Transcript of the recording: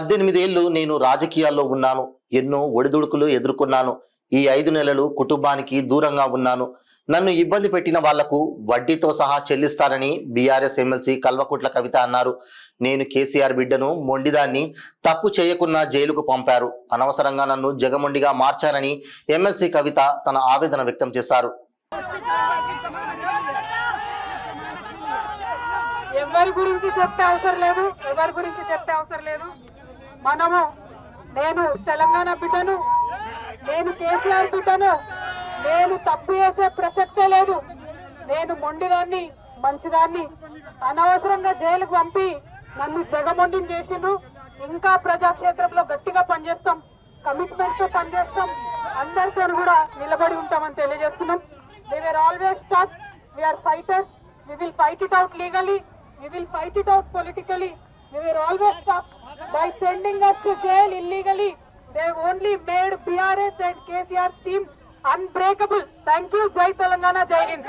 18 ఏళ్లు నేను రాజకీయాల్లో ఉన్నాను. ఎన్నో ఒడిదుడుకులు ఎదుర్కొన్నాను. ఈ 5 నెలలు కుటుంబానికి దూరంగా ఉన్నాను. నన్ను ఇబ్బంది పెట్టిన వాళ్లకు వడ్డీతో సహా చెల్లిస్తానని బీఆర్ఎస్ ఎమ్మెల్సీ కల్వకుంట్ల కవిత అన్నారు. నేను కేసీఆర్ బిడ్డను, మొండిదాన్ని, తప్పు చేయకున్నా జైలుకు పంపారు. అనవసరంగా నన్ను జగమొండిగా మార్చారని ఎమ్మెల్సీ కవిత తన ఆవేదన వ్యక్తం చేశారు. ఎవరి గురించి చెప్పే అవసరం లేదు. నేను తెలంగాణ బిడ్డను, నేను కేసీఆర్ బిడ్డను, నేను తప్పు చేసే ప్రసక్తే లేదు. నేను మొండిదాన్ని, మంచిదాన్ని. అనవసరంగా జైలుకు పంపి నన్ను జగమొండిని చేసిండ్రు. ఇంకా ప్రజాక్షేత్రంలో గట్టిగా పనిచేస్తాం, కమిట్మెంట్ తో పనిచేస్తాం, అందరితో కూడా నిలబడి ఉంటామని తెలియజేస్తున్నాం. We were always tough. We are fighters. We will fight it out legally. We will fight it out politically. We were always tough. By sending us to jail illegally, they only made BRS and KCR's team unbreakable. Thank you. Jai Telangana, Jai Hind.